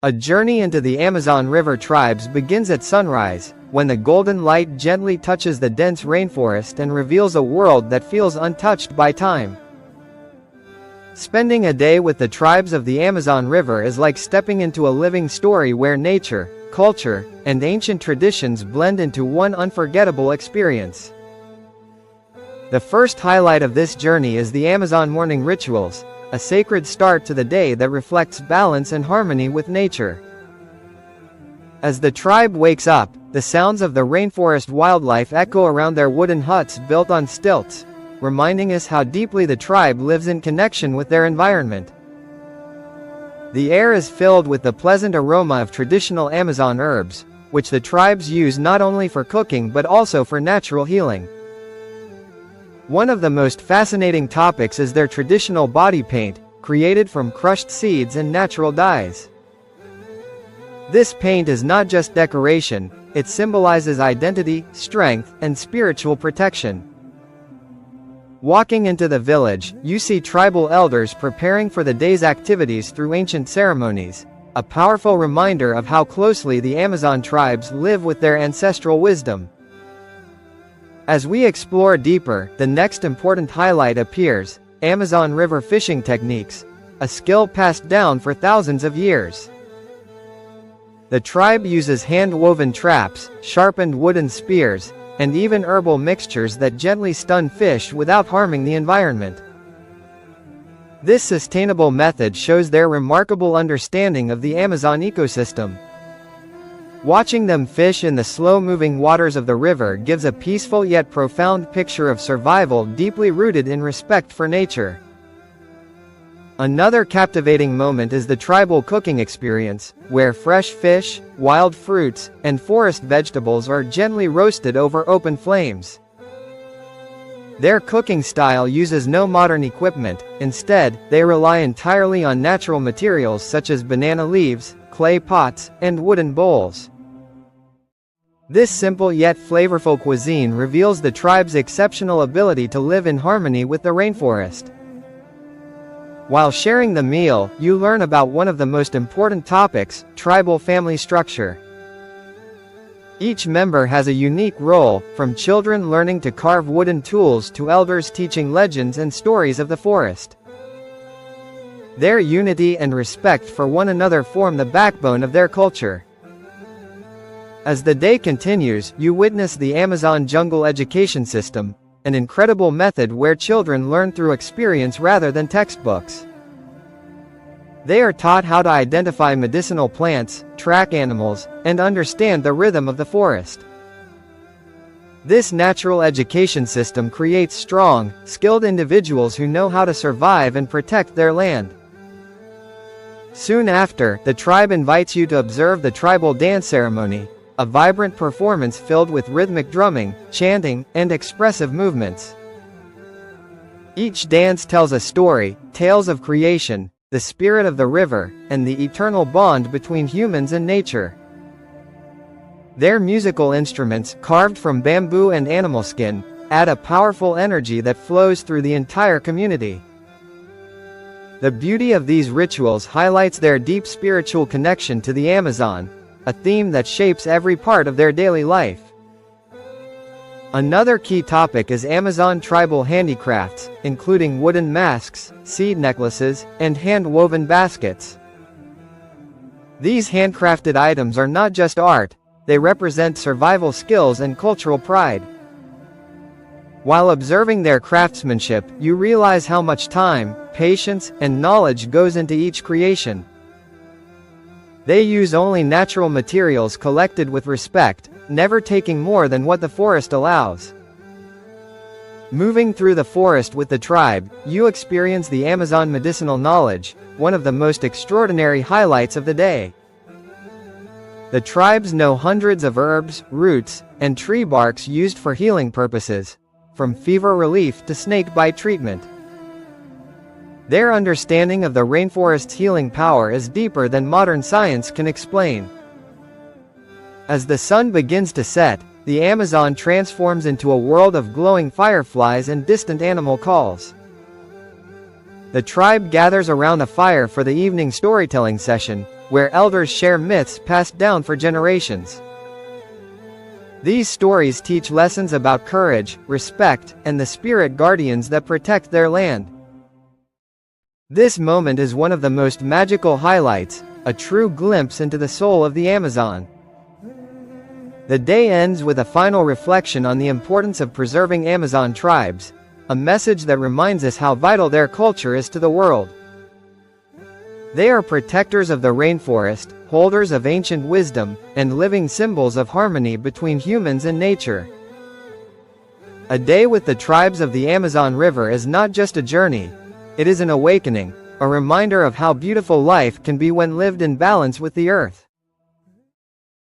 A journey into the Amazon River tribes begins at sunrise, when the golden light gently touches the dense rainforest and reveals a world that feels untouched by time. Spending a day with the tribes of the Amazon River is like stepping into a living story where nature, culture, and ancient traditions blend into one unforgettable experience. The first highlight of this journey is the Amazon morning rituals, a sacred start to the day that reflects balance and harmony with nature. As the tribe wakes up, the sounds of the rainforest wildlife echo around their wooden huts built on stilts, reminding us how deeply the tribe lives in connection with their environment. The air is filled with the pleasant aroma of traditional Amazon herbs, which the tribes use not only for cooking but also for natural healing. One of the most fascinating topics is their traditional body paint, created from crushed seeds and natural dyes. This paint is not just decoration, it symbolizes identity, strength, and spiritual protection. Walking into the village, you see tribal elders preparing for the day's activities through ancient ceremonies, a powerful reminder of how closely the Amazon tribes live with their ancestral wisdom. As we explore deeper, the next important highlight appears: Amazon River fishing techniques, a skill passed down for thousands of years. The tribe uses hand-woven traps, sharpened wooden spears, and even herbal mixtures that gently stun fish without harming the environment. This sustainable method shows their remarkable understanding of the Amazon ecosystem. Watching them fish in the slow-moving waters of the river gives a peaceful yet profound picture of survival deeply rooted in respect for nature. Another captivating moment is the tribal cooking experience, where fresh fish, wild fruits, and forest vegetables are gently roasted over open flames. Their cooking style uses no modern equipment; instead, they rely entirely on natural materials such as banana leaves, clay pots, and wooden bowls. This simple yet flavorful cuisine reveals the tribe's exceptional ability to live in harmony with the rainforest. While sharing the meal, you learn about one of the most important topics: tribal family structure. Each member has a unique role, from children learning to carve wooden tools to elders teaching legends and stories of the forest. Their unity and respect for one another form the backbone of their culture. As the day continues, you witness the Amazon jungle education system, an incredible method where children learn through experience rather than textbooks. They are taught how to identify medicinal plants, track animals, and understand the rhythm of the forest. This natural education system creates strong, skilled individuals who know how to survive and protect their land. Soon after, the tribe invites you to observe the tribal dance ceremony, a vibrant performance filled with rhythmic drumming, chanting, and expressive movements. Each dance tells a story: tales of creation, the spirit of the river, and the eternal bond between humans and nature. Their musical instruments, carved from bamboo and animal skin, add a powerful energy that flows through the entire community. The beauty of these rituals highlights their deep spiritual connection to the Amazon, a theme that shapes every part of their daily life. Another key topic is Amazon tribal handicrafts, including wooden masks, seed necklaces, and hand-woven baskets. These handcrafted items are not just art, they represent survival skills and cultural pride. While observing their craftsmanship, you realize how much time, patience, and knowledge goes into each creation. They use only natural materials collected with respect, never taking more than what the forest allows. Moving through the forest with the tribe, you experience the Amazon medicinal knowledge, one of the most extraordinary highlights of the day. The tribes know hundreds of herbs, roots, and tree barks used for healing purposes, from fever relief to snake bite treatment. Their understanding of the rainforest's healing power is deeper than modern science can explain. As the sun begins to set, the Amazon transforms into a world of glowing fireflies and distant animal calls. The tribe gathers around a fire for the evening storytelling session, where elders share myths passed down for generations. These stories teach lessons about courage, respect, and the spirit guardians that protect their land. This moment is one of the most magical highlights, a true glimpse into the soul of the Amazon. The day ends with a final reflection on the importance of preserving Amazon tribes, a message that reminds us how vital their culture is to the world. They are protectors of the rainforest, holders of ancient wisdom, and living symbols of harmony between humans and nature. A day with the tribes of the Amazon River is not just a journey, it is an awakening, a reminder of how beautiful life can be when lived in balance with the earth.